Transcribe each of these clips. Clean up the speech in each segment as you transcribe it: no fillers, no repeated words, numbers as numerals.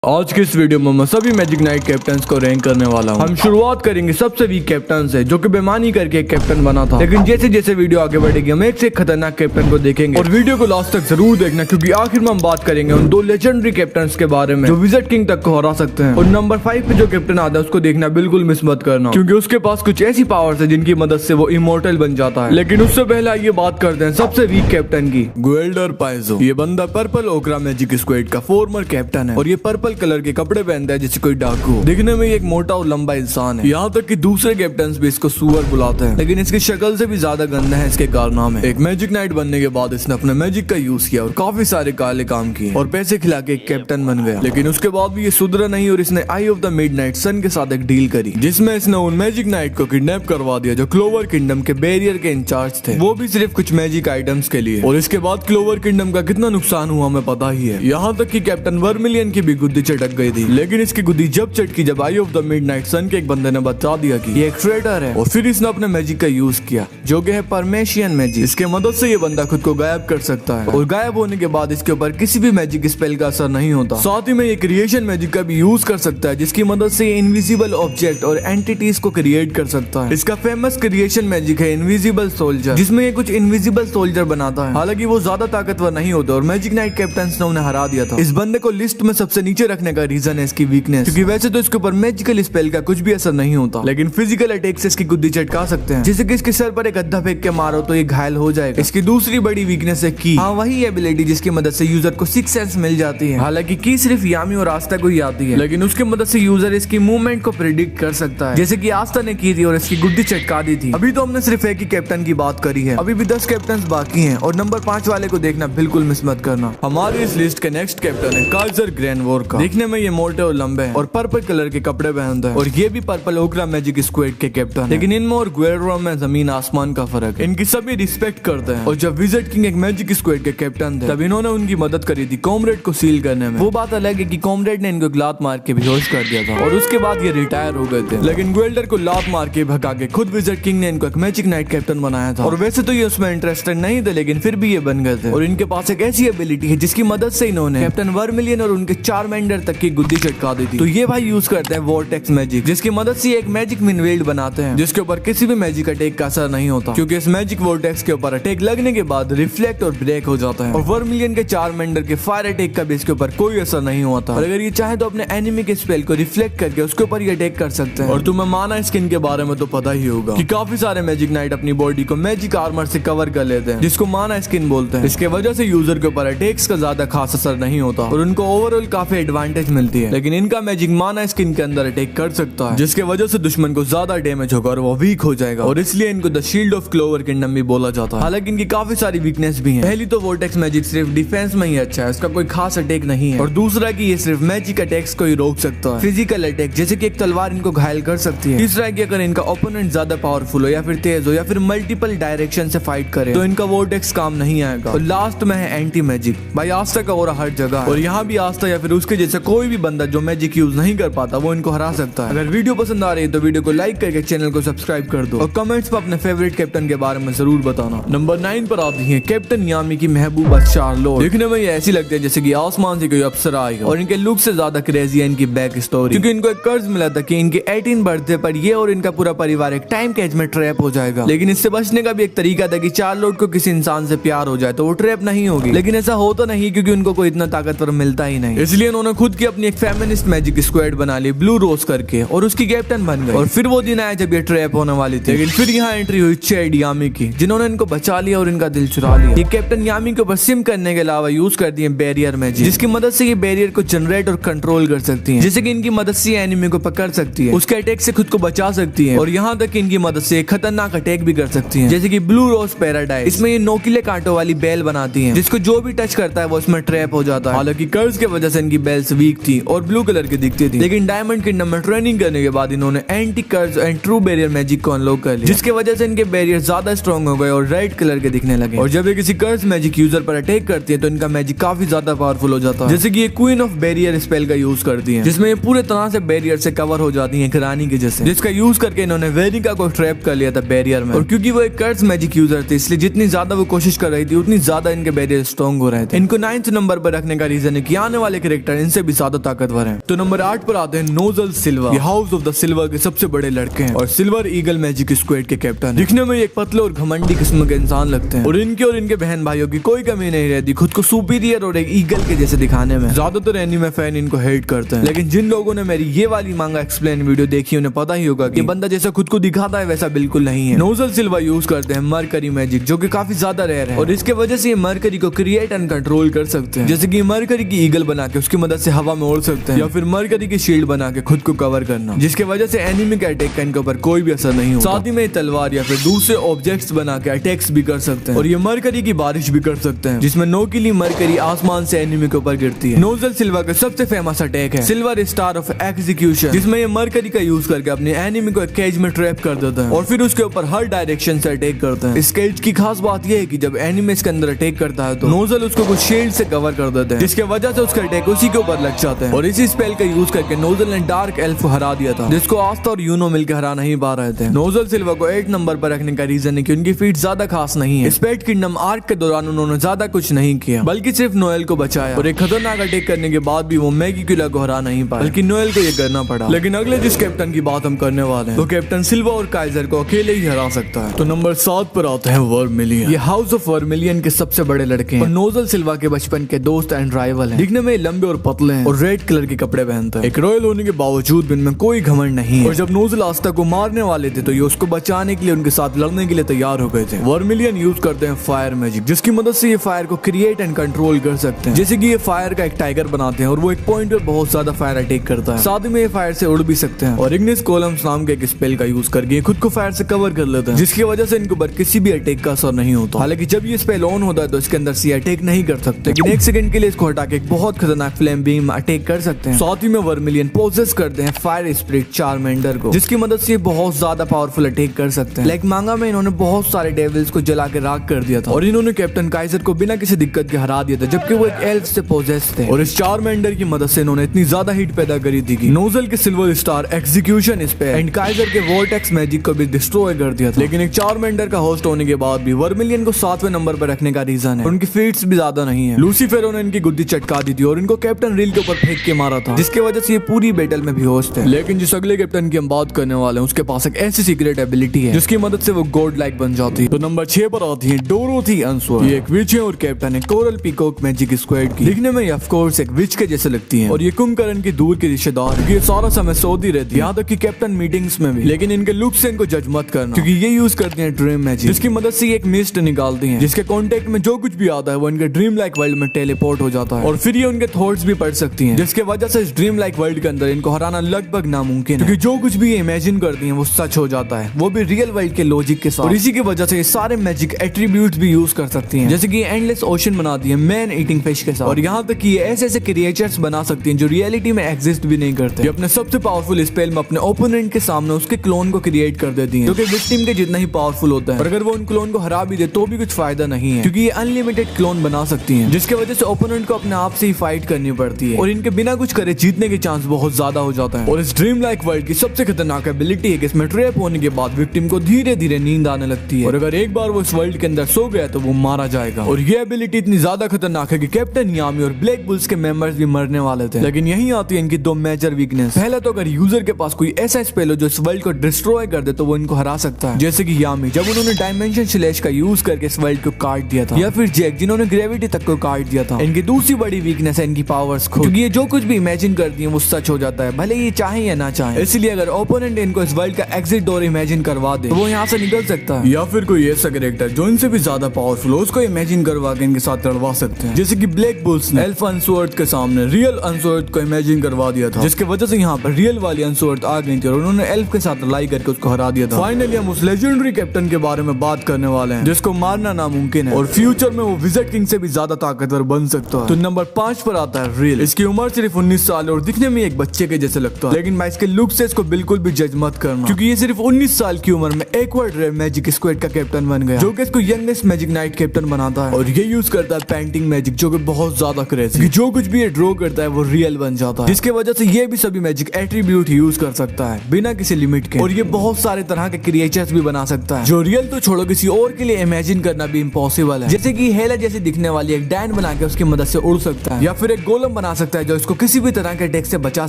आज के इस वीडियो में मैं सभी मैजिक नाइट कैप्टन्स को रैंक करने वाला हूँ। हम शुरुआत करेंगे सबसे वीक कैप्टन से, जो कि बेईमानी करके एक कैप्टन बना था। लेकिन जैसे जैसे वीडियो आगे बढ़ेगी हम एक से एक खतरनाक कैप्टन को देखेंगे और वीडियो को लास्ट तक जरूर देखना, क्योंकि आखिर में हम बात करेंगे उन दो लेजेंडरी कैप्टन्स के बारे में जो विजिट किंग तक को हरा सकते हैं। और नंबर 5 पे जो कैप्टन आता है उसको देखना बिल्कुल मिस मत करना, क्योंकि उसके पास कुछ ऐसी पावर्स है जिनकी मदद से वो इमोर्टल बन जाता है। लेकिन उससे पहले ये बात करते हैं सबसे वीक कैप्टन की, ग्वेल्डर पाइजो। ये बंदा पर्पल ओकरा मैजिक स्क्वाड का फॉर्मर कैप्टन है और ये पर्पल कलर के कपड़े पहनता है जैसे कोई डाकू। दिखने में एक मोटा और लंबा इंसान है, यहाँ तक कि दूसरे कैप्टन्स भी इसको सुअर बुलाते हैं, लेकिन इसकी शक्ल से भी ज्यादा गंदा है इसके कारनामे। एक मैजिक नाइट बनने के बाद इसने अपने मैजिक का यूज किया और काफी सारे काले काम किए और पैसे खिला के एक कैप्टन बन गया। लेकिन उसके बाद भी ये सुधरा नहीं और इसने आई ऑफ द मिडनाइट सन के साथ एक डील करी, जिसमें इसने उन मैजिक नाइट को किडनैप करवा दिया जो क्लोवर किंगडम के बैरियर के इंचार्ज थे, वो भी सिर्फ कुछ मैजिक आइटम्स के लिए। और इसके बाद क्लोवर किंगडम का कितना नुकसान हुआ हमें पता ही है, यहाँ तक कि कैप्टन वर्मिलियन की भी गुद्दी चटक गई थी। लेकिन इसकी गुद्दी जब चटकी जब आई ऑफ द मिडनाइट सन के एक बंदे ने बता दिया कि ये एक ट्रेटर है, और फिर इसने अपने मैजिक का यूज किया जो कि है परमेशियन मैजिक। इसके मदद से ये बंदा खुद को गायब कर सकता है और गायब होने के बाद इसके ऊपर किसी भी मैजिक स्पेल का असर नहीं होता। साथ ही में ये क्रिएशन मैजिक का भी यूज कर सकता है, जिसकी मदद से ये इनविजिबल ऑब्जेक्ट और एंटिटीज को क्रिएट कर सकता है। इसका फेमस क्रिएशन मैजिक है इनविजिबल सोल्जर, जिसमें ये कुछ इनविजिबल सोल्जर बनाता है। हालांकि वो ज्यादा ताकतवर नहीं होता और मैजिक नाइट कैप्टन्स ने उन्हें हरा दिया था। इस बंदे को लिस्ट में सबसे नीचे रखने का रीजन है इसकी वीकनेस, क्योंकि वैसे तो इसके ऊपर मैजिकल स्पेल का कुछ भी असर नहीं होता, लेकिन फिजिकल अटैक से इसकी गुद्दी चटका सकते हैं। जैसे कि इसके सर पर एक गद्दा फेंक के मारो तो ये घायल हो जाएगा। इसकी दूसरी बड़ी वीकनेस है की, हाँ वही एबिलिटी जिसकी मदद से यूजर को सिक्स सेंस मिल जाती है। हालांकि की सिर्फ यामी और आस्था को ही आती है, लेकिन उसकी मदद से यूजर इसकी मूवमेंट को प्रिडिक्ट कर सकता है, जैसे कि आस्था ने की थी और इसकी गुद्दी चटका दी थी। अभी तो हमने सिर्फ एक ही कैप्टन की बात करी है, अभी भी 10 कैप्टन बाकी हैं और नंबर 5 वाले को देखना बिल्कुल मिस मत करना। हमारी इस लिस्ट के नेक्स्ट कैप्टन है काइजर ग्रैंडवॉर का। देखने में ये मोटे और लंबे हैं और पर्पल कलर के कपड़े पहनता है और ये भी पर्पल ओकरा मैजिक स्क्वाड के कैप्टन है। लेकिन इनमें और ग्वेल्डर में जमीन आसमान का फर्क है। इनकी सभी रिस्पेक्ट करते हैं और जब विजिट किंग एक मैजिक स्क्वाड के कैप्टन थे तब इन्होंने उनकी मदद करी थी कॉमरेड को सील करने में। वो बात अलग है कि कॉमरेड ने इनको लात मार के बेहोश कर दिया था और उसके बाद ये रिटायर हो गए थे, लेकिन ग्वेल्डर को लात मार के भगा के खुद विजिट किंग ने इनको एक मैजिक नाइट कैप्टन बनाया था। और वैसे तो ये उसमें इंटरेस्टेड नहीं थे, लेकिन फिर भी ये बन गए थे। और इनके पास एक ऐसी एबिलिटी है जिसकी मदद से इन्होंने कैप्टन वर्मिलियन और उनके चारमेंडर तक की गुद्दी चटका दी थी। तो ये भाई यूज करते हैं वोर्टेक्स मैजिक, जिसकी मदद से एक मैजिक मिनवेल्ड बनाते हैं जिसके ऊपर किसी भी मैजिक अटैक का असर नहीं होता, क्योंकि इस मैजिक वोर्टेक्स के ऊपर अटैक लगने के बाद रिफ्लेक्ट और ब्रेक हो जाता है। और वर्मिलियन के चारमेंडर के फायर अटैक का भी इसके ऊपर कोई असर नहीं होता। और अगर ये चाहे तो अपने एनिमी के स्पेल को रिफ्लेक्ट करके उसके ऊपर ये अटैक कर सकते हैं। और तुम्हें माना स्किन के बारे में तो पता ही होगा कि काफी सारे मैजिक नाइट अपनी बॉडी को मैजिक आर्मर से कवर कर लेते हैं, जिसको माना स्किन बोलते हैं। इसके वजह से यूजर के ऊपर अटैक्स का ज्यादा खास असर नहीं होता और उनको ओवरऑल काफी एडवांटेज मिलती है। लेकिन इनका मैजिक माना स्किन के अंदर अटैक कर सकता है, जिसके वजह से दुश्मन को ज्यादा डैमेज होगा और वो वीक हो जाएगा, और इसलिए इनको the shield of clover kingdom भी बोला जाता है। हालांकि इनकी काफी सारी वीकनेस भी है। पहली तो वोर्टेक्स मैजिक सिर्फ डिफेंस में ही अच्छा है, इसका कोई खास अटैक नहीं है। और दूसरा कि ये सिर्फ मैजिक अटैक्स को ही रोक सकता है, फिजिकल अटैक जैसे कि एक तलवार इनको घायल कर सकती है। तीसरा कि अगर इनका ओपोनेंट ज्यादा पावरफुल हो या फिर तेज हो या फिर मल्टीपल डायरेक्शन से फाइट करे तो इनका वोर्टेक्स काम नहीं आएगा। और लास्ट में है एंटी मैजिक। भाई आस्था का और हर जगह है और यहाँ भी आस्था या फिर उसके जैसे कोई भी बंदा जो मैजिक यूज नहीं कर पाता वो इनको हरा सकता है। अगर वीडियो पसंद आ रही है तो वीडियो को लाइक करके चैनल को सब्सक्राइब कर दो और कमेंट्स में अपने फेवरेट कैप्टन के बारे में जरूर बताना। नंबर 9 पर आती है कैप्टन यामी की महबूबा चार्लोट। देखने में ये ऐसी लगती है जैसे कि आसमान से कोई अप्सरा आई हो और इनके लुक से ज्यादा क्रेजी है इनकी बैक स्टोरी, क्योंकि इनको एक कर्ज मिला था कि इनके 18 बर्थडे पर ये और इनका पूरा परिवार एक टाइम कैच में ट्रैप हो जाएगा। लेकिन इससे बचने का भी एक तरीका था कि चार्लोट को किसी इंसान से प्यार हो जाए तो वो ट्रैप नहीं होगी, लेकिन ऐसा होता नहीं क्योंकि उनको कोई इतना ताकतवर मिलता ही नहीं। इसलिए उन्होंने खुद की अपनी एक फेमिनिस्ट मैजिक स्क्वाड बना ली ब्लू रोज करके और उसकी कैप्टन बन गए। और फिर वो दिन आया जब ये ट्रैप होने वाली थी, लेकिन फिर यहाँ एंट्री हुई चैड यामी की, जिन्होंने इनको बचा लिया और इनका दिल चुरा लिया। ये कैप्टन यामी के ऊपर सिम करने के अलावा यूज करती है बैरियर मैजिक, जिसकी मदद से ये बैरियर को जनरेट और कंट्रोल कर सकती है, जैसे कि इनकी मदद से एनिमी को पकड़ सकती है, उसके अटैक से खुद को बचा सकती है और यहाँ तक इनकी मदद से खतरनाक अटैक भी कर सकती है, जैसे कि ब्लू रोज पैराडाइज। इसमें ये नोकीले कांटों वाली बेल बनाती है जिसको जो भी टच करता है वो इसमें ट्रैप हो जाता है। हालांकि कर्ज के वजह से इनकी बेल्स वीक थी और ब्लू कलर की दिखती थी, लेकिन डायमंड किंगडम में ट्रेनिंग करने के बाद इन्होंने एंटी कर्ज एंड ट्रू बैरियर मैजिक को अनलॉक कर लिया, जिसके वजह से इनके बैरियर ज्यादा स्ट्रॉन्ग हो गए और रेड कलर के दिखने लगे। और जब ये किसी कर्ज मैजिक यूजर पर अटैक करती है तो इनका मैजिक काफी ज्यादा पावरफुल हो जाता है, जैसे कि ये क्वीन ऑफ बैरियर स्पेल का यूज करती है, जिसमें ये पूरे तरह से बैरियर से कवर हो जाती है रानी के जैसे, जिसका यूज करके इन्होंने वेरिका को ट्रैप कर लिया था बैरियर में। और क्योंकि वो एक कर्ज मैजिक यूजर थे इसलिए जितनी ज्यादा वो कोशिश कर रही थी उतनी ज्यादा इनके बैरियर स्ट्रॉन्ग हो रहे थे। इनको 9th नंबर पर रखने का रीजन है कि आने वाले कैरेक्टर इनसे से भी ज्यादा ताकतवर है। तो नंबर 8 पर आते हैं नोजल सिल्वा। ये हाउस ऑफ द सिल्वा के सबसे बड़े लड़के हैं और सिल्वर ईगल मैजिक स्क्वाड के कैप्टन। दिखने में एक पतले और घमंडी किस्म के इंसान लगते हैं और इनके बहन भाइयों की कोई कमी नहीं रहती खुद को सुपीरियर और एक ईगल के जैसे दिखाने में। ज्यादातर एनीमे फैन इनको हेट करते हैं, लेकिन जिन लोगों ने मेरी ये वाली मांगा एक्सप्लेन वीडियो देखी उन्हें पता ही होगा कि बंदा जैसा खुद को दिखाता है वैसा बिल्कुल नहीं है। नोजल सिल्वा यूज करते हैं मरकरी मैजिक, जो कि काफी ज्यादा रेयर है और इसके वजह से ये मरकरी को क्रिएट एंड कंट्रोल कर सकते हैं। जैसे कि मरकरी की ईगल बना के उसकी मदद से हवा में उड़ सकते हैं या फिर मरकरी की शील्ड बना के खुद को कवर करना, जिसके वजह से एनिमी के अटैक का इनके ऊपर कोई भी असर नहीं होता। साथ ही में तलवार या फिर दूसरे ऑब्जेक्ट्स बना के अटैक्स भी कर सकते हैं और ये मरकरी की बारिश भी कर सकते हैं, जिसमें नोकिली मरकरी आसमान से एनिमी के ऊपर गिरती है। नोजल सिल्वा का सबसे फेमस अटैक है सिल्वर स्टार ऑफ एग्जीक्यूशन, जिसमें ये मरकरी का यूज करके अपने एनिमी को एक केज में ट्रैप कर देता है और फिर उसके ऊपर हर डायरेक्शन से अटैक करते हैं। इस केज की खास बात यह है कि जब एनिमी इसके अंदर अटैक करता है तो नोजल उसको कुछ शील्ड से कवर कर देते हैं, जिसके वजह से उसका अटैक उसी के ऊपर लग जाता है। और इसी स्पेल का यूज करके नोजल ने डार्क एल्फ हरा दिया था, जिसको आस्था और यूनो मिलकर हरा नहीं पा रहे थे। नोजल सिल्वा को 8 नंबर पर रखने का रीजन है कि उनकी फीट ज्यादा खास नहीं है। स्पेड किंगडम आर्क के दौरान उन्होंने ज्यादा कुछ नहीं किया, बल्कि सिर्फ नोएल को बचाया और एक खतरनाक अटैक करने के बाद भी वो मैगी किला को हरा नहीं पाया, बल्कि नोएल को ये करना पड़ा। लेकिन अगले जिस कैप्टन की बात हम करने वाले हैं तो कैप्टन सिल्वा और काइजर को अकेले ही हरा सकता है। तो नंबर 7 पर आते हैं वर्मिलियन। ये हाउस ऑफ वर्मिलियन के सबसे बड़े लड़के हैं और नोजल सिल्वा के बचपन के दोस्त एंड राइवल हैं। दिखने में लंबे और पतले हैं और रेड कलर के कपड़े पहनते हैं। एक रॉयल होने के बावजूद भी इनमें कोई घमंड नहीं है और जब नोजल आस्था को मारने वाले थे तो ये उसको बचाने के लिए उनके साथ लड़ने के लिए तैयार हो गए थे। वर्मिलियन यूज करते हैं फायर मैजिक, जिसकी मदद से ये फायर को क्रिएट एंड कंट्रोल कर सकते हैं। जैसे कि ये फायर का एक टाइगर बनाते हैं और वो एक पॉइंट पर बहुत ज्यादा फायर अटैक करता है। साथ में ये फायर से उड़ भी सकते हैं और इग्निस कोलम्स नाम के एक स्पेल का यूज करके खुद को फायर से कवर कर लेते हैं, जिसकी वजह से इनके ऊपर किसी भी अटैक का असर नहीं होता। हालांकि जब ये स्पेल ऑन होता है तो इसके अंदर से अटैक नहीं कर सकते, लेकिन 1 सेकंड के लिए इसको हटा के एक बहुत खतरनाक फ्लेम बीम अटैक कर सकते हैं। साथ ही में वर्मिलियन पोजेस करते हैं फायर स्पिरिट चारमेंडर को, जिसकी मदद से बहुत ज्यादा पावरफुल अटैक कर सकते हैं। लाइक मांगा में इन्होंने बहुत सारे डेविल्स को जला के राख कर दिया था और इन्होंने कैप्टन काइजर को बिना किसी दिक्कत के हरा दिया था, जबकि वो एक एल्फ से पोजेस थे। और इस चारमेंडर की मदद से इन्होंने इतनी ज्यादा हीट पैदा करी थी कि नोजल के silver star execution spell and Kaizer के वोर्टेक्स मैजिक को भी डिस्ट्रॉय कर दिया था। लेकिन एक चारमेंडर का होस्ट होने के बाद भी वर्मिलियन को 7वें नंबर पर रखने का रीजन है उनकी फीट्स भी ज्यादा नहीं है। लूसीफेरो ने इनकी गुद्दी चटका दी थी और इनको कैप्टन रील के ऊपर फेंक के मारा था, जिसकी वजह से ये पूरी बैटल में बेहोश थे। लेकिन जिस अगले कैप्टन की हम बात करने वाले हैं उसके पास एक ऐसी सीक्रेट एबिलिटी है जिसकी मदद से वो गॉड लाइक बन जाती है। तो नंबर 6 पर आती है डोरोथी अंसवर्थ। ये एक विच है और कैप्टन है कोरल पीकॉक मैजिक स्क्वाड की। दिखने में ऑफ कोर्स एक विच के जैसे लगती है और ये कुंभकर्ण की दूर के रिश्तेदार, ये सारा समय सोती रहती है, यहाँ तक कि कैप्टन मीटिंग्स में भी। लेकिन इनके लुक से इनको जज मत करना, क्योंकि ये यूज करती है ड्रीम मैजिक, जिसकी मदद से एक मिस्ट निकालती है, जिसके कांटेक्ट में जो कुछ भी आता है वो इनके ड्रीम लाइक वर्ल्ड में टेलीपोर्ट हो जाता है और फिर ये उनके थॉट्स भी पढ़ सकती हैं, जिसके वजह से इस ड्रीम लाइक वर्ल्ड के अंदर इनको हराना लगभग नामुमकिन है, क्योंकि जो कुछ भी ये इमेजिन करती हैं वो सच हो जाता है, वो भी रियल वर्ल्ड के लॉजिक के साथ। और इसी की वजह से ये सारे मैजिक एट्रीब्यूट्स भी यूज कर सकती हैं, जैसे कि एंडलेस ओशन बनाती है मैन ईटिंग फिश के साथ, और यहाँ तक कि ये ऐसे क्रिएचर्स बना सकती हैं जो रियलिटी में एग्जिस्ट भी नहीं करते। ये अपने सबसे पावरफुल स्पेल में अपने ओपोनेंट के सामने उसके क्लोन को क्रिएट कर देती हैं, जो कि विक्टिम के जितना ही पावरफुल होता है। और अगर वो उन क्लोन को हरा भी दे तो भी कुछ फायदा नहीं है, क्योंकि ये अनलिमिटेड क्लोन बना सकती हैं, जिसके वजह से ओपोनेंट को अपने आप से ही फाइट करनी पड़ती है और इनके बिना कुछ करे जीतने के चांस बहुत ज्यादा हो जाता है। और इस ड्रीम लाइक वर्ल्ड की सबसे खतरनाक एबिलिटी है कि इसमें ट्रैप होने के बाद विक्टिम को धीरे धीरे नींद आने लगती है और अगर एक बार वो इस वर्ल्ड के अंदर सो गया तो वो मारा जाएगा। और ये एबिलिटी इतनी ज्यादा खतरनाक है कि कैप्टन यामी और ब्लैक बुल्स के मेंबर्स भी मरने वाले थे। लेकिन यही आती है इनकी 2 मेजर वीकनेस। पहले तो अगर यूजर के पास कोई ऐसा स्पेल हो जो इस वर्ल्ड को डिस्ट्रॉय कर दे तो वो इनको हरा सकता है, जैसे कि यामी जब उन्होंने डायमेंशन स्लैश का यूज करके इस वर्ल्ड को काट दिया था, या फिर जैक जिन्होंने ग्रेविटी तक को काट दिया था। इनकी दूसरी बड़ी वीकनेस है इनकी पावर्स खुद, क्योंकि ये जो कुछ भी इमेजिन करती है वो सच हो जाता है, भले ये चाहे या ना चाहे। इसलिए अगर ओपोनेंट इनको इस वर्ल्ड का एग्जिट डोर इमेजिन करवा दे तो वो यहाँ से निकल सकता है, या फिर कोई ऐसा कैरेक्टर जो इनसे भी ज्यादा पावरफुल हो उसको इमेजिन करवा के इनके साथ लड़वा सकते हैं, जैसे कि ब्लैक बुल्स ने एल्फ अंसवर्थ के सामने रियल अंसवर्थ को इमेजिन करवा दिया था, जिसके वजह से यहाँ पर रियल वाली अंसवर्थ आ गई थी और उन्होंने एल्फ के साथ लड़ाई करके उसको हरा दिया था। फाइनली हम उस लेजेंडरी कैप्टन के बारे में बात करने वाले हैं जिसको मारना नामुमकिन है और फ्यूचर में वो विज़र्ड किंग से भी ज्यादा ताकतवर बन सकता है। तो नंबर 5 पर आता है रियल। इसकी उम्र सिर्फ 19 साल है और दिखने में एक बच्चे के जैसे लगता है, लेकिन मैं इसके लुक से इसको बिल्कुल भी जज मत करना, क्योंकि ये सिर्फ 19 साल की उम्र में एक्वार्ड रेयर मैजिक स्क्वाड का कैप्टन बन गया, जो कि इसको यंगेस्ट मैजिक नाइट कैप्टन बनाता है। और ये यूज करता है पेंटिंग मैजिक, जो कि बहुत ज्यादा क्रेजी, जो कुछ भी ये ड्रॉ करता है वो रियल बन जाता है, जिसके वजह से ये भी सभी मैजिक एट्रीब्यूट यूज कर सकता है बिना किसी लिमिट के। और ये बहुत सारे तरह के क्रिएचर्स भी बना सकता है जो रियल तो छोड़ो किसी और के लिए इमेजिन करना भी इम्पॉसिबल है, जैसे कि हेला जैसी दिखने वाली एक डैन बना के उसकी मदद से उड़ सकता है, या फिर एक गोलम बना सकता है जो इसको किसी भी तरह के अटैक से बचा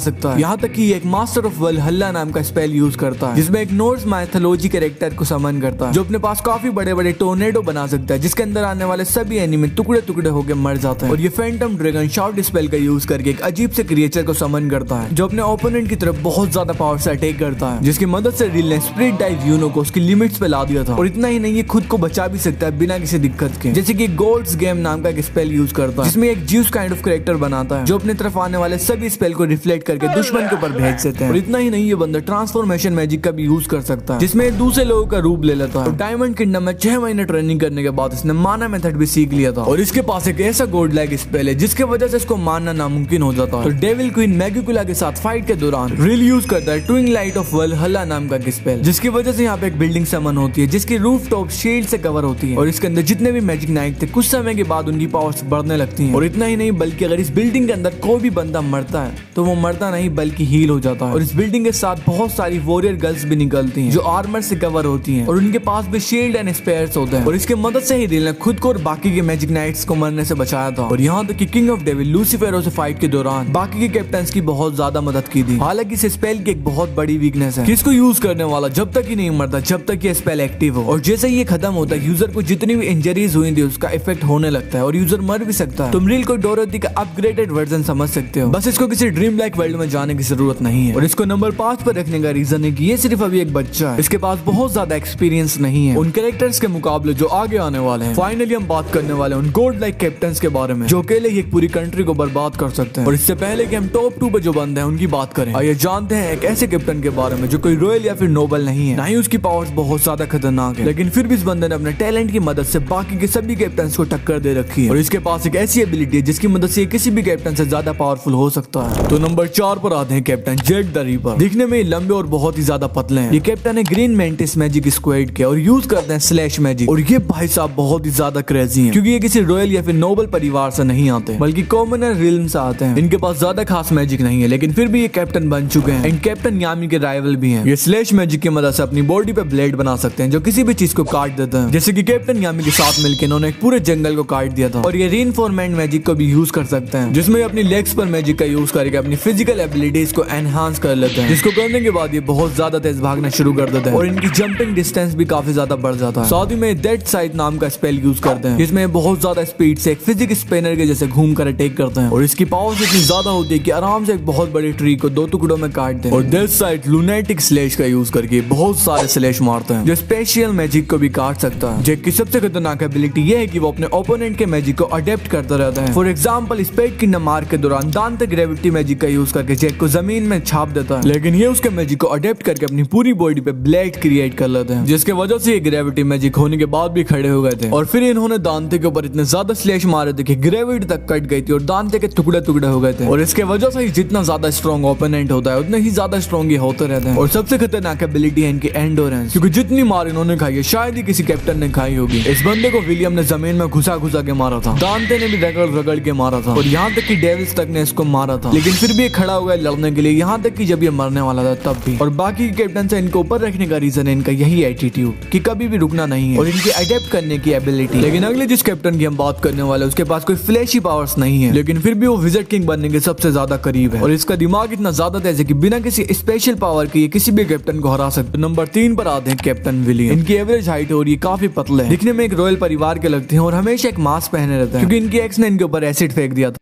सकता है। यहाँ तक कि एक मास्टर ऑफ वल्हल्ला नाम का स्पेल यूज करता है जिसमें एक नॉर्स माइथोलॉजी कैरेक्टर को समन करता है जो अपने पास काफी बड़े बड़े टोर्नेडो बना सकता है जिसके अंदर आने वाले सभी एनिमी टुकड़े टुकड़े होकर मर जाते हैं। और ये फैंटम ड्रैगन शॉर्ट स्पेल का यूज करके एक अजीब से क्रिएचर को समन करता है जो अपने ओपोनेंट की तरफ बहुत ज्यादा पावर से अटैक करता है, जिसकी मदद से रील ने स्प्लिट डाइव यूनो को उसकी लिमिट्स पे ला दिया था। और इतना ही नहीं, ये खुद को बचा भी सकता है बिना किसी दिक्कत के, जैसे कि गोड्स गेम नाम का एक स्पेल यूज करता है जिसमें एक ज्यूस काइंड ऑफ कैरेक्टर बनाता है जो अपनी तरफ आने वाले सभी स्पेल को रिफ्लेक्ट करके दुश्मन के ऊपर भेज देते हैं। और इतना ही नहीं, ये बंदा ट्रांसफॉर्मेशन मैजिक का भी यूज कर सकता है जिसमें दूसरे लोगों का रूप ले लेता है। डायमंड किंगडम में 6 महीने ट्रेनिंग करने के बाद इसने माना मेथड भी सीख लिया था और इसके पास एक ऐसा गोड लाइक स्पेल है जिसकी वजह से इसको मारना नामुमकिन हो जाता है। तो डेविल क्वीन मैगिकुला के साथ फाइट के दौरान रील यूज करता है ट्विंग लाइट ऑफ वल्हल्ला नाम का स्पेल जिसकी वजह से यहाँ पे एक बिल्डिंग समन होती है जिसकी रूफ टॉप शील्ड से कवर होती है और इसके अंदर जितने भी मैजिक नाइट थे कुछ समय के बाद उनकी पावर्स बढ़ने लगती हैं। और इतना ही नहीं, बल्कि अगर इस बिल्डिंग के अंदर कोई भी बंदा मरता है तो वो मरता नहीं बल्कि हील हो जाता है। और इस बिल्डिंग के साथ बहुत सारी वॉरियर गर्ल्स भी निकलती हैं जो आर्मर से कवर होती हैं और उनके पास भी शील्ड एंड स्पेयर्स होते हैं और इसके मदद से ही रील ने खुद को और बाकी के मैजिक नाइट्स को मरने से बचाया था। और यहाँ तक कि किंग ऑफ डेविल लूसीफेरो से फाइट के दौरान बाकी के कैप्टन्स की बहुत ज्यादा मदद की थी। हालांकि इस स्पेल की एक बहुत बड़ी वीकनेस है कि इसको यूज करने वाला जब तक ही नहीं मरता जब तक ये स्पेल एक्टिव हो, और जैसे ही ये खत्म होता है यूजर को जितनी भी इंजरीज हुई थी उसका इफेक्ट होने लगता है और यूजर मर भी सकता है। तुम रील को डोरोथी का अपग्रेडेड वर्जन समझ सकते हो, बस इसको किसी ड्रीम लाइक वर्ल्ड में जाने की जरूरत नहीं है। और इसको नंबर 5 पर रखने का रीजन है कि ये सिर्फ अभी एक बच्चा है, इसके पास बहुत ज्यादा एक्सपीरियंस नहीं है उन कैरेक्टर्स के मुकाबले जो आगे आने वाले हैं। फाइनली हम बात करने वाले हैं उन गॉड लाइक कैप्टन्स के बारे में जो अकेले ही एक पूरी कंट्री को बर्बाद कर सकते हैं। और इससे पहले कि हम टॉप 2 पे जो बंदे हैं उनकी बात करें, आइए जानते हैं एक ऐसे कैप्टन के बारे में जो कोई रॉयल या फिर नोबल नहीं है, ना ही उसकी पावर्स बहुत ज्यादा खतरनाक है, लेकिन फिर भी इस बंदे ने अपने टैलेंट की मदद से बाकी के सभी कैप्टन्स को टक्कर दे रखी है। और इसके पास एक ऐसी एबिलिटी है जिसकी मदद से किसी भी कैप्टन से ज्यादा पावरफुल हो सकता है। तो नंबर 4 पर आते हैं कैप्टन जेड द रीपर। दिखने में लंबे और बहुत ही ज्यादा पतले हैं। ये कैप्टन है ग्रीन मेंटिस मैजिक स्क्वाड के और यूज करते हैं स्लैश मैजिक। और ये भाई साहब बहुत ही ज्यादा क्रेजी हैं क्योंकि ये किसी रॉयल या फिर नोबल परिवार से नहीं आते बल्कि कॉमनर रिल्म से आते हैं। इनके पास ज्यादा खास मैजिक नहीं है लेकिन फिर भी ये कैप्टन बन चुके हैं एंड कैप्टन यामी के राइवल भी हैं। ये स्लैश मैजिक की मदद से अपनी बॉडी पे ब्लेड बना सकते हैं जो किसी भी चीज को काट देते हैं, जैसे कि कैप्टन यामी के साथ मिलकर इन्होंने एक पूरे जंगल को काट दिया था। और ये रीइंफोर्समेंट मैजिक को भी यूज कर सकते हैं जिसमें अपनी लेग्स पर मैजिक का यूज करके अपनी फिजिकल एबिलिटीज को एनहांस कर लेते हैं, जिसको करने के बाद ये बहुत ज्यादा तेज भागना शुरू कर देते हैं और इनकी जंपिंग डिस्टेंस भी काफी ज्यादा बढ़ जाता है। साथ ही में डेड साइड नाम का स्पेल यूज करते हैं जिसमें बहुत ज्यादा स्पीड से एक फिजिक स्पिनर के जैसे घूम कर अटैक करते हैं और इसकी पावर इतनी ज्यादा होती है कि आराम से एक बहुत बड़ी ट्री को 2 टुकड़ों में काट दे। और डेड साइड लुनेटिक स्लैश का यूज करके बहुत सारे स्लैश मारते हैं जो स्पेशल मैजिक को भी काट सकता है। जैक की सबसे खतरनाक एबिलिटी ये है कि वो अपने ओपोनेंट के मैजिक को अडेप्ट करता रहता है। For example spade kingdom mark के दौरान दांते ग्रेविटी मैजिक का यूज करके जैक को जमीन में छाप देता है, लेकिन ये उसके मैजिक को अडेप्ट करके अपनी पूरी बॉडी पे ब्लेड क्रिएट कर लेते हैं जिसके वजह से ये ग्रेविटी मैजिक होने के बाद भी खड़े हो गए थे। और फिर इन्होंने दांते के ऊपर इतने ज्यादा स्लैश मारे थे कि ग्रेविटी तक कट गई थी और दांते के टुकड़े टुकड़े हो गए थे। और इसके वजह से जितना ज्यादा स्ट्रॉन्ग ओपोनेंट होता है उतने ही ज्यादा स्ट्रॉन्ग ये होते रहते हैं। और सबसे खतरनाक एबिलिटी है इनकी एंडोरेंस, क्योंकि जितनी मार इन्होंने खाई है शायद ही किसी कैप्टन ने खाई होगी। इस बंदे को विलियम ने जमीन में घुसा घुसा के मारा था, दांते ने भी रगड़ रगड़ के मारा था और यहाँ तक कि डेविल्स तक ने इसको मारा था, लेकिन फिर भी ये खड़ा हुआ है लड़ने के लिए, यहाँ तक कि जब ये मरने वाला था तब भी। और बाकी के कैप्टन से इनको ऊपर रखने का रीजन है इनका यही एटीट्यूड कि कभी भी रुकना नहीं है और इनकी अडेप्ट करने की एबिलिटी। लेकिन अगले जिस कैप्टन की हम बात करने वाले उसके पास कोई फ्लैशी पावर्स नहीं है, लेकिन फिर भी वो विज़र्ड किंग बनने के सबसे ज्यादा करीब है और इसका दिमाग इतना ज्यादा तेज है कि बिना किसी स्पेशल पावर के ये किसी भी कैप्टन को हरा सकते। नंबर 3 पर आते हैं कैप्टन विलियम। इनकी एवरेज हाइट और ये काफी पतले हैं, दिखने में एक रॉयल परिवार के लगते हैं और हमेशा एक मास्क पहने रहते हैं क्योंकि इनकी एक्स ने इनके ऊपर एसिड फेंक दिया था।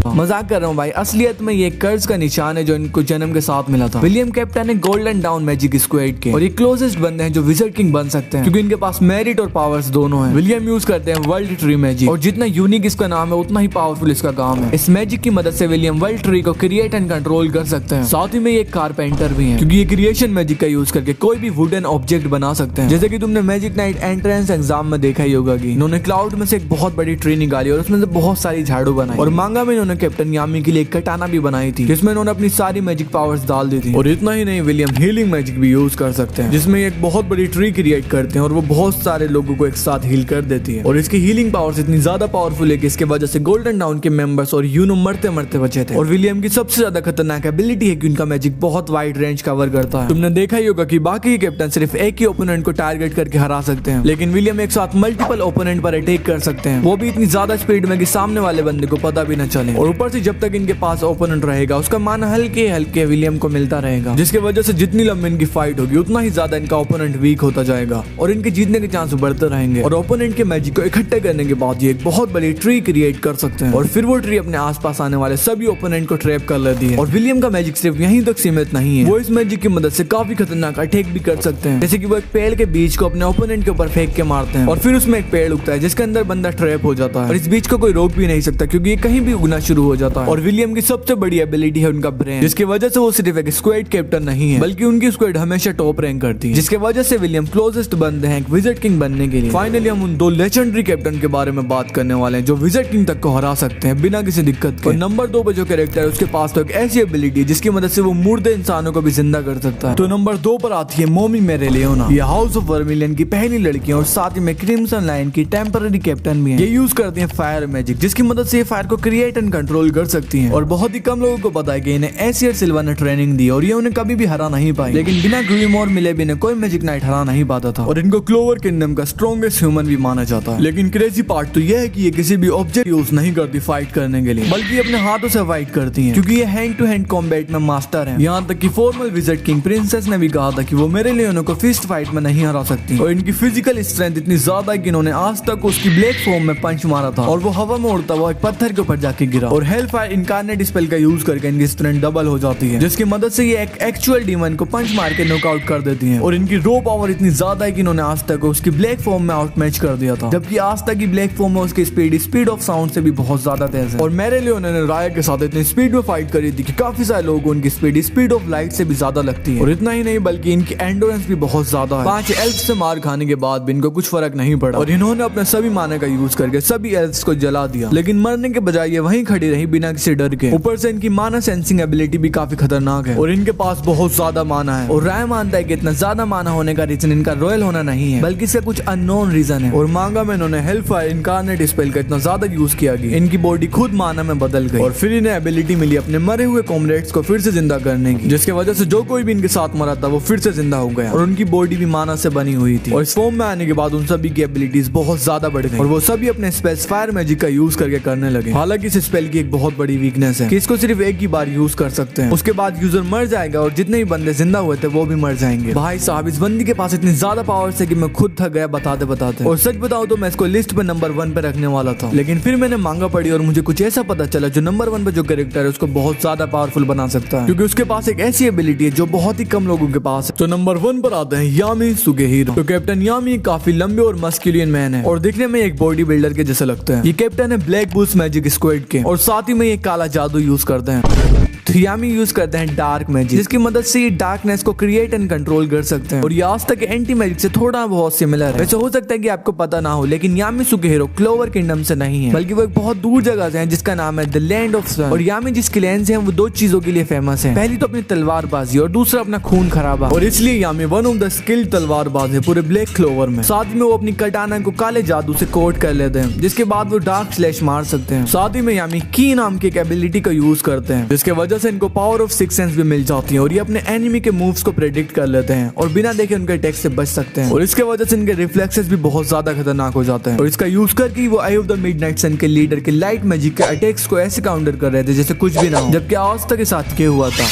मजाक कर रहा हूँ भाई, असलियत में ये कर्ज का निशान है जो इनको जन्म के साथ मिला था। विलियम कैप्टन है गोल्डन डाउन मैजिक स्क्वाड के और ये क्लोजेस्ट बंदे हैं जो विज़र्ड किंग बन सकते हैं क्योंकि इनके पास मेरिट और पावर्स दोनों हैं। विलियम यूज करते हैं वर्ल्ड ट्री मैजिक और जितना यूनिक इसका नाम है उतना ही पावरफुल इसका काम है। इस मैजिक की मदद से विलियम वर्ल्ड ट्री को क्रिएट एंड कंट्रोल कर सकते हैं। साथ ही में ये कारपेंटर भी है क्योंकि ये क्रिएशन मैजिक का यूज करके कोई भी वुडन ऑब्जेक्ट बना सकते हैं, जैसे कि तुमने मैजिक नाइट एंट्रेंस एग्जाम में देखा ही होगा कि इन्होंने क्लाउड में से एक बहुत बड़ी ट्री निकाली और उसमें से बहुत सारी झाड़ू बनाई। और मांगा में इन्होंने कैप्टन यामी के लिए एक कटाना भी बनाई थी जिसमें इन्होंने अपनी सारी मैजिक पावर्स डाल दी थी। और इतना ही नहीं, विलियम हीलिंग मैजिक भी यूज कर सकते हैं जिसमें एक बहुत बड़ी ट्री क्रिएट करते हैं और वो बहुत सारे लोगों को एक साथ हील कर देती है। और इसकी हीलिंग पावर्स इतनी ज्यादा पावरफुल है कि इसके वजह से गोल्डन डाउन के मेंबर्स और यूनो मरते मरते बचे थे। और विलियम की सबसे ज्यादा खतरनाक एबिलिटी है कि उनका मैजिक बहुत वाइड रेंज कवर करता है। तुमने देखा ही होगा कि बाकी कैप्टन सिर्फ एक ही ओपोनेंट को टारगेट करके हरा सकते हैं, लेकिन विलियम एक साथ मल्टीपल ओपोनेंट पर अटैक कर सकते हैं, वो भी इतनी ज्यादा स्पीड में कि सामने वाले बंदे को पता भी न चले। और ऊपर से जब तक इनके पास ओपोनेंट रहेगा उसका मान हल्के हल्के विलियम को मिलता रहेगा, जिसकी वजह से जितनी लंबी इनकी फाइट होगी उतना ही ज्यादा इनका ओपोनेंट वीक होता जाएगा और इनके जीतने के चांस बढ़ते रहेंगे। और ओपोनेंट के मैजिक को इकट्ठे करने के बाद ये एक बहुत बड़ी ट्री क्रिएट कर सकते हैं और फिर वो ट्री अपने आसपास आने वाले सभी ओपोनेंट को ट्रैप कर लेती है। और विलियम का मैजिक सिर्फ यहीं तक सीमित नहीं है, वो इस मैजिक की मदद से काफी खतरनाक अटैक भी कर सकते हैं, जैसे कि वो एक पेड़ के बीज को अपने ओपोनेंट के ऊपर फेंक के मारते हैं और फिर उसमें एक पेड़ उगता है जिसके अंदर बंदा ट्रैप हो जाता है और इस बीज को कोई रोक भी नहीं सकता क्योंकि ये कहीं भी उगना शुरू हो जाता है। और विलियम की सबसे बड़ी एबिलिटी है उनका ब्रेन, जिसकी वजह से वो सिर्फ एक स्क्वाड कैप्टन नहीं है बल्कि उनकी स्क्वाड हमेशा टॉप रैंक करती है, जिसकी वजह से विलियम क्लोजेस्ट बनते हैं विज़र्ड किंग बनने के लिए। फाइनली हम उन 2 लेजेंडरी कैप्टन के बारे में बात करने वाले हैं जो विज़र्ड किंग तक को हरा सकते हैं बिना किसी दिक्कत के। और नंबर 2 पे जो कैरेक्टर है उसके पास तो एक ऐसी एबिलिटी है जिसकी मदद से वो मुर्दे इंसानों को भी जिंदा कर सकता है। तो नंबर 2 पर आती है मोमी मेरेलियोना। ये हाउस ऑफ वर्मिलियन की पहली लड़की और साथ ही में क्रिम्सन लाइन की टेम्पररी कैप्टन भी है। ये यूज करती है फायर मैजिक, जिसकी मदद से ये फायर को क्रिएट एंड कंट्रोल कर सकती हैं। और बहुत ही कम लोगों को पता है कि इन्हें एसियर सिल्वा ने ट्रेनिंग दी और ये उन्हें कभी भी हरा नहीं पाई, लेकिन बिना ग्रीमोर मिले भी कोई मैजिक नाइट हरा नहीं पाता था। और इनको क्लोवर किंगडम का स्ट्रॉन्गेस्ट ह्यूमन भी माना जाता है। लेकिन क्रेजी पार्ट तो ये है कि ये किसी भी ऑब्जेक्ट यूज नहीं करती फाइट करने के लिए, बल्कि अपने हाथों से फाइट करती हैं क्योंकि ये हैंड टू हैंड कॉम्बैट में मास्टर है। यहाँ तक कि फॉर्मल विज़र्ड किंग प्रिंसेस ने भी कहा था कि वो मेरेलियोना को फिस्ट फाइट में नहीं हरा सकती। और इनकी फिजिकल स्ट्रेंथ इतनी ज्यादा है कि इन्होंने आज तक उसकी ब्लैक फॉर्म में पंच मारा था और वो हवा में उड़ता हुआ एक पत्थर के ऊपर जाके गिरा। और हेल फायर इनकारनेट स्पेल का यूज करके इनकी स्ट्रेंथ डबल हो जाती है, जिसकी मदद से ये एक एक्चुअल डीमन को पंच मार के नॉकआउट कर देती हैं। और इनकी रो पावर इतनी ज्यादा है कि इन्होंने आज तक उसकी ब्लैक फॉर्म में आउट मैच कर दिया था, जबकि आज तक की ब्लैक फॉर्म में उसकी स्पीड ऑफ साउंड से भी बहुत ज्यादा तेज है। और मेरेलियोना ने राया के साथ इतनी स्पीड में फाइट करी थी कि काफी सारे लोगों को उनकी स्पीड ऑफ लाइट से भी ज्यादा लगती है। और इतना ही नहीं बल्कि इनकी एंडोरेंस भी बहुत ज्यादा है। 5 एल्फ से मार खाने के बाद भी इनको कुछ फर्क नहीं पड़ा और इन्होंने अपने सभी माने का यूज करके सभी एल्फ्स को जला दिया, लेकिन मरने के बजाय ये वहीं खड़ी रही बिना किसी डर के। ऊपर से इनकी माना सेंसिंग एबिलिटी भी काफी खतरनाक है और इनके पास बहुत ज्यादा माना है। और राय मानता है कि इतना ज्यादा माना होने का रीजन इनका रॉयल होना नहीं है बल्कि इसका कुछ अननोन रीजन है। और मांगा में इन्होंने हेलफायर इनकारनेट स्पेल का इतना ज्यादा यूज किया कि इनकी बॉडी खुद माना में बदल गई और फिर इन्हें एबिलिटी मिली अपने मरे हुए कॉमरेड्स को फिर से जिंदा करने की, जिसकी वजह से जो कोई भी इनके साथ मरा था वो फिर से जिंदा हो गया और उनकी बॉडी भी माना से बनी हुई थी। और इस फॉर्म में आने के बाद उन सभी की एबिलिटीज बहुत ज्यादा बढ़ गई और वो सभी अपने स्पेस फायर मैजिक का यूज करके करने लगे। हालांकि इस स्पेल की एक बहुत बड़ी वीकनेस है कि इसको सिर्फ एक ही बार यूज कर सकते हैं, उसके बाद यूजर मर जाएगा और जितने भी बंदे जिंदा हुए थे वो भी मर जाएंगे। भाई साहब इस बंदी के पास इतनी ज्यादा पावर है कि मैं खुद थक गया बताते बताते। और सच बताऊं तो मैं इसको लिस्ट पे नंबर 1 पे रखने वाला था, लेकिन फिर मैंने मांगा पड़ी और मुझे कुछ ऐसा पता चला जो नंबर 1 पे जो कैरेक्टर है उसको बहुत ज्यादा पावरफुल बना सकता है, क्योंकि उसके पास एक ऐसी एबिलिटी है जो बहुत ही कम लोगों के पास है। तो नंबर 1 पर आते हैं यामी सुगेहिरो। तो कैप्टन यामी काफी लंबे और मस्कुलियन मैन है और दिखने में एक बॉडी बिल्डर के जैसे लगते हैं। ये कैप्टन है ब्लैक बूस्ट मैजिक स्क्वाड के और साथ ही में ये काला जादू यूज करते हैं। तो यामी यूज करते हैं डार्क मैजिक, जिसकी मदद से ये डार्कनेस को क्रिएट एंड कंट्रोल कर सकते हैं और ये आज तक एंटी मैजिक से थोड़ा बहुत सिमिलर है। वैसे हो सकता है कि आपको पता ना हो, लेकिन यामी सुगेहिरो क्लोवर किंगडम से नहीं है बल्कि वो एक बहुत दूर जगह से है जिसका नाम है द लैंड ऑफ सन। और यामी जिस क्लैन से है वो 2 चीजों के लिए फेमस है, पहली तो अपनी तलवारबाजी और दूसरा अपना खून खराबा। और इसलिए यामी वन ऑफ द स्किल्ड तलवारबाज है पूरे ब्लैक क्लोवर में। साथ में वो अपनी कटाना को काले जादू से कोट कर लेते हैं, जिसके बाद वो डार्क स्लैश मार सकते हैं। साथ ही में यामी की नाम की एक एबिलिटी का यूज करते हैं, जिसके वजह से इनको पावर ऑफ 6 सेंस भी मिल जाती है और ये अपने एनिमी के मूव्स को प्रेडिक्ट कर लेते हैं और बिना देखे उनके अटैक से बच सकते हैं। और इसके वजह से इनके रिफ्लेक्सेस भी बहुत ज्यादा खतरनाक हो जाते हैं। और इसका यूज करके वो आई ऑफ द मिडनाइट सन के लीडर के लाइट मैजिक के अटैक्स को ऐसे काउंटर कर रहे थे जैसे कुछ भी ना हो, जबकि आज तक के साथ क्या हुआ था।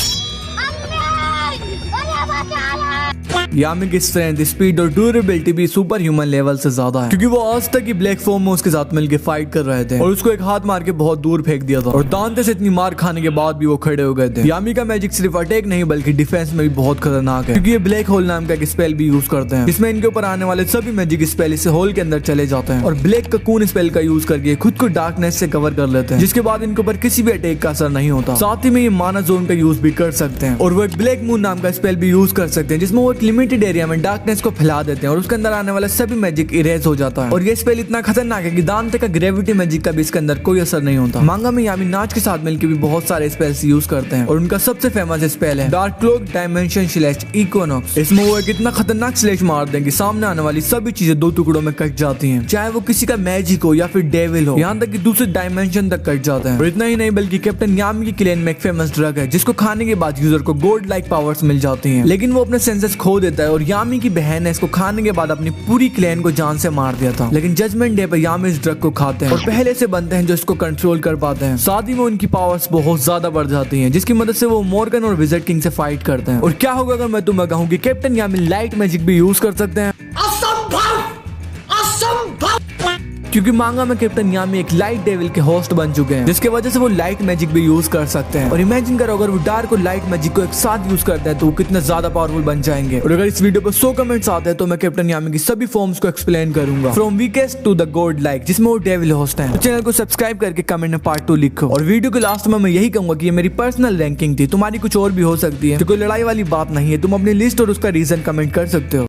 यामी की स्ट्रेंथ, स्पीड और ड्यूरेबिलिटी भी सुपर ह्यूमन लेवल से ज्यादा है, क्योंकि वो आज तक ही ब्लैक फॉर्म में उसके साथ मिलकर फाइट कर रहे थे और उसको एक हाथ मार के बहुत दूर फेंक दिया था और दांते से इतनी मार खाने के बाद भी वो खड़े हो गए थे। यामी का मैजिक सिर्फ अटैक नहीं बल्कि डिफेंस में भी बहुत खतरनाक है, क्योंकि ये ब्लैक होल नाम का एक स्पेल भी यूज करते हैं, जिसमें इनके ऊपर आने वाले सभी मैजिक स्पेल इस होल के अंदर चले जाते हैं और ब्लैक ककून स्पेल का यूज करके खुद को डार्कनेस से कवर कर लेते हैं, जिसके बाद इनके ऊपर किसी भी अटैक का असर नहीं होता। साथ ही में ये माना जोन का यूज भी कर सकते हैं और वो एक ब्लैक मून नाम का स्पेल भी यूज कर सकते हैं, जिसमें वो एक लिमिटेड एरिया में डार्कनेस को फैला देते हैं और उसके अंदर आने वाला सभी मैजिक इरेज हो जाता है। और ये स्पेल इतना खतरनाक है कि दांते का ग्रेविटी मैजिक का भी इसके अंदर कोई असर नहीं होता। मांगा में यामी नाच के साथ मिलकर भी बहुत सारे स्पेल्स यूज करते हैं और उनका सबसे फेमस स्पेल है dark cloak dimension slash equinox. इसमें वो एक इतना खतरनाक स्लैश मार देंगे सामने आने वाली सभी चीजें 2 टुकड़ों में कट जाती हैं, चाहे वो किसी का मैजिक हो या फिर डेविल हो, यहाँ तक कि दूसरे डायमेंशन तक कट जाते हैं। और इतना ही नहीं बल्कि कैप्टन यामी की क्लेन में एक फेमस ड्रग है जिसको खाने के बाद यूजर को गॉड लाइक पावर्स मिल जाती हैं, लेकिन वो अपने सेंसेस खो लेता है और यामी की बहन ने इसको खाने के बाद अपनी पूरी क्लैन को जान से मार दिया था। लेकिन जजमेंट डे पर यामी इस ड्रग को खाते हैं और पहले से बनते हैं जो इसको कंट्रोल कर पाते हैं। साथ ही में उनकी पावर्स बहुत ज्यादा बढ़ जाती हैं, जिसकी मदद से वो मॉर्गन और विज़र्ड किंग से फाइट करते हैं। और क्या होगा अगर मैं तुम्हें कहूँ कि कैप्टन यामी लाइट मैजिक भी यूज कर सकते हैं? क्योंकि मांगा में कैप्टन यामी एक लाइट डेविल के होस्ट बन चुके हैं, जिसके वजह से वो लाइट मैजिक भी यूज कर सकते हैं। और इमेजिन करो अगर वो डार्क और लाइट मैजिक को एक साथ यूज करते हैं तो वो कितना ज्यादा पावरफुल बन जाएंगे। और अगर इस वीडियो पर 100 कमेंट्स आते हैं तो मैं कैप्टन यामी की सभी फॉर्म्स को एक्सप्लेन करूंगा, from weakest to the god like, जिसमें वो डेविल होस्ट है। चैनल को सब्सक्राइब करके कमेंट में पार्ट 2 लिखो। और वीडियो के लास्ट में मैं यही कहूंगा कि ये मेरी पर्सनल रैंकिंग थी, तुम्हारी कुछ और भी हो सकती है, तो कोई लड़ाई वाली बात नहीं है। तुम अपनी लिस्ट और उसका रीजन कमेंट कर सकते हो।